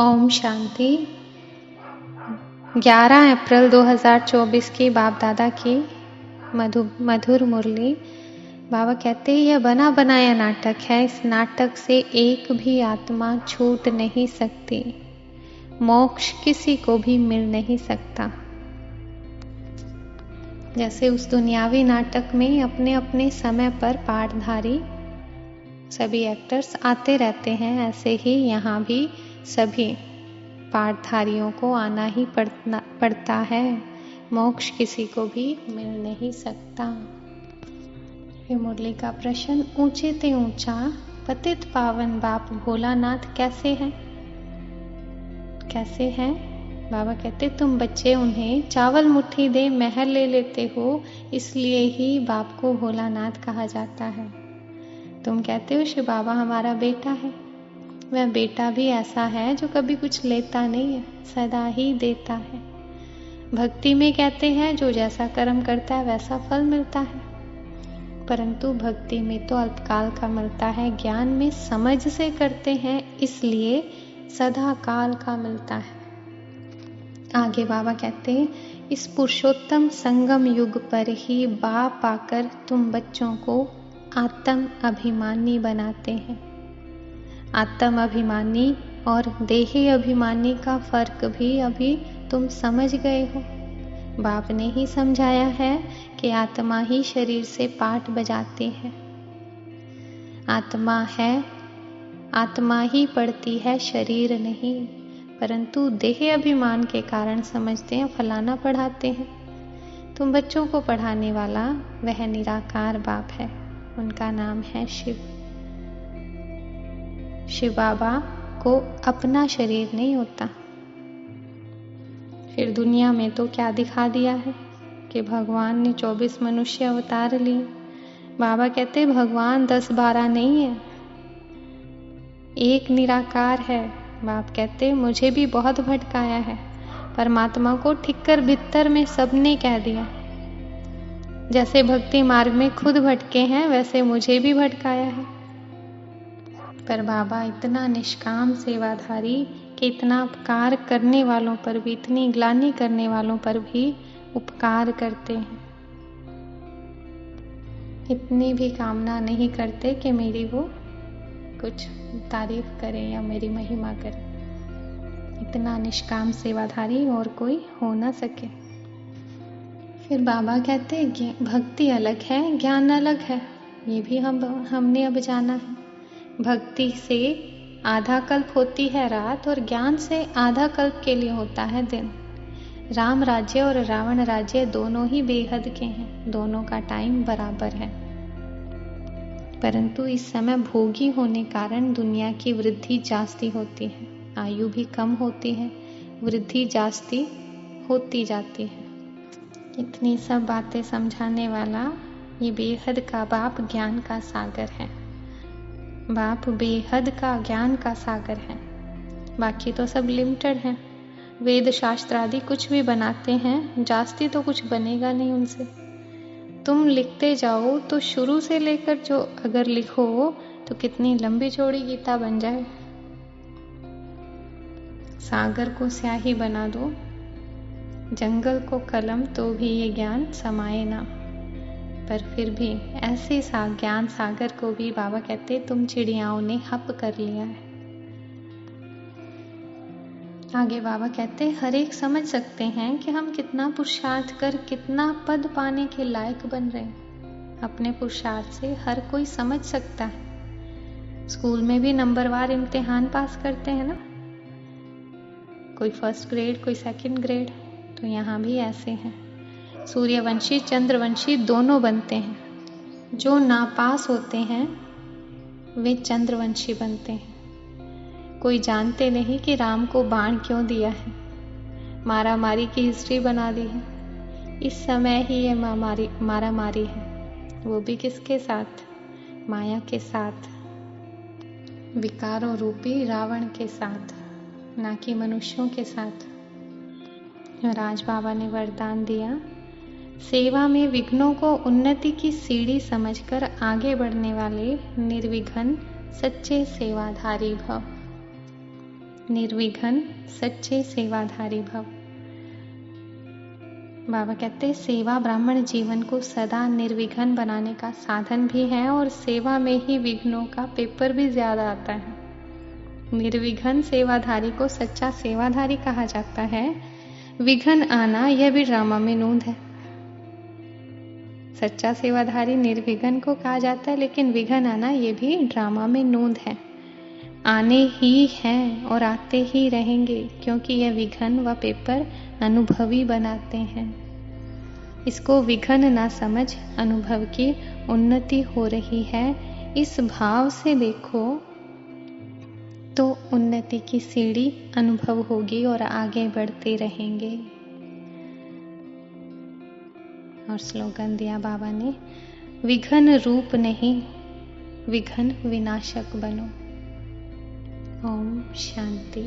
ओम शांति। 11 अप्रैल 2024 की बाप दादा की मधुर मुरली। बाबा कहते हैं यह बना बनाया नाटक है, इस नाटक से एक भी आत्मा छूट नहीं सकती, मोक्ष किसी को भी मिल नहीं सकता। जैसे उस दुनियावी नाटक में अपने अपने समय पर पाठधारी सभी एक्टर्स आते रहते हैं, ऐसे ही यहाँ भी सभी पाठधारियों को आना ही पड़ता है, मोक्ष किसी को भी मिल नहीं सकता। फिर मुरली का प्रश्न, ऊंचे ते ऊंचा पतित पावन बाप भोलानाथ कैसे हैं? कैसे हैं? बाबा कहते तुम बच्चे उन्हें चावल मुट्ठी दे महल ले लेते हो, इसलिए ही बाप को भोलानाथ कहा जाता है। तुम कहते हो शिव बाबा हमारा बेटा है, वह बेटा भी ऐसा है जो कभी कुछ लेता नहीं है, सदा ही देता है। भक्ति में कहते हैं जो जैसा कर्म करता है वैसा फल मिलता है, परंतु भक्ति में तो अल्पकाल का मिलता है, ज्ञान में समझ से करते हैं इसलिए सदा काल का मिलता है। आगे बाबा कहते हैं इस पुरुषोत्तम संगम युग पर ही बाप आकर तुम बच्चों को आत्म अभिमानी बनाते हैं। आत्म अभिमानी और देही अभिमानी का फर्क भी अभी तुम समझ गए हो। बाप ने ही समझाया है कि आत्मा ही शरीर से पाठ बजाती है, आत्मा है, आत्मा ही पढ़ती है, शरीर नहीं। परंतु देह अभिमान के कारण समझते हैं फलाना पढ़ाते हैं। तुम बच्चों को पढ़ाने वाला वह निराकार बाप है, उनका नाम है शिव। शिव बाबा को अपना शरीर नहीं होता। फिर दुनिया में तो क्या दिखा दिया है कि भगवान ने 24 मनुष्य अवतार लिए। बाबा कहते भगवान 10-12 नहीं है, एक निराकार है। बाप कहते मुझे भी बहुत भटकाया है, परमात्मा को ठिक्कर भित्तर में सबने कह दिया। जैसे भक्ति मार्ग में खुद भटके हैं वैसे मुझे भी भटकाया है, पर बाबा इतना निष्काम सेवाधारी कि इतना उपकार करने वालों पर भी, इतनी ग्लानि करने वालों पर भी उपकार करते हैं। इतनी भी कामना नहीं करते कि मेरी वो कुछ तारीफ करें या मेरी महिमा करें। इतना निष्काम सेवाधारी और कोई हो ना सके। फिर बाबा कहते भक्ति अलग है, ज्ञान अलग है। ये भी हमने अब जाना है। भक्ति से आधा कल्प होती है रात और ज्ञान से आधा कल्प के लिए होता है दिन। राम राज्य और रावण राज्य दोनों ही बेहद के हैं, दोनों का टाइम बराबर है, परंतु इस समय भोगी होने कारण दुनिया की वृद्धि जास्ती होती है, आयु भी कम होती है, वृद्धि जास्ती होती जाती है। इतनी सब बातें समझाने वाला ये बेहद का बाप ज्ञान का सागर है। बाप बेहद का ज्ञान का सागर है, बाकी तो सब लिमिटेड है। वेद शास्त्र आदि कुछ भी बनाते हैं, जास्ती तो कुछ बनेगा नहीं उनसे। तुम लिखते जाओ तो शुरू से लेकर जो अगर लिखो तो कितनी लंबी चौड़ी गीता बन जाए। सागर को स्याही बना दो, जंगल को कलम, तो भी ये ज्ञान समाये ना। पर फिर भी ऐसे ज्ञान सागर को भी बाबा कहते तुम चिड़ियाओं ने हप कर लिया है। आगे बाबा कहते हर एक समझ सकते हैं कि हम कितना पुरुषार्थ कर कितना पद पाने के लायक बन रहे हैं। अपने पुरुषार्थ से हर कोई समझ सकता है। स्कूल में भी नंबरवार इम्तिहान पास करते हैं ना, कोई फर्स्ट ग्रेड कोई सेकंड ग्रेड, तो यहाँ भी ऐसे हैं। सूर्यवंशी चंद्रवंशी दोनों बनते हैं। जो नापास होते हैं वे चंद्रवंशी बनते हैं। कोई जानते नहीं कि राम को बाण क्यों दिया है, मारा मारी की हिस्ट्री बना दी है। इस समय ही ये मारा मारी है, वो भी किसके साथ? माया के साथ, विकारों रूपी रावण के साथ, ना कि मनुष्यों के साथ। राज बाबा ने वरदान दिया, सेवा में विघ्नों को उन्नति की सीढ़ी समझकर आगे बढ़ने वाले निर्विघ्न सच्चे सेवाधारी भव। निर्विघ्न सच्चे सेवाधारी भव। बाबा कहते हैं सेवा ब्राह्मण जीवन को सदा निर्विघ्न बनाने का साधन भी है और सेवा में ही विघ्नों का पेपर भी ज्यादा आता है। निर्विघ्न सेवाधारी को सच्चा सेवाधारी कहा जाता है। विघ्न आना यह भी ड्रामा में नूंद है। सच्चा सेवाधारी निर्विघ्न को कहा जाता है, लेकिन विघ्न आना ये भी ड्रामा में नूंद है। आने ही हैं और आते ही रहेंगे, क्योंकि यह विघ्न व पेपर अनुभवी बनाते हैं। इसको विघ्न ना समझ अनुभव की उन्नति हो रही है, इस भाव से देखो तो उन्नति की सीढ़ी अनुभव होगी और आगे बढ़ते रहेंगे। और स्लोगन दिया बाबा ने, विघ्न रूप नहीं विघ्न विनाशक बनो। ओम शांति।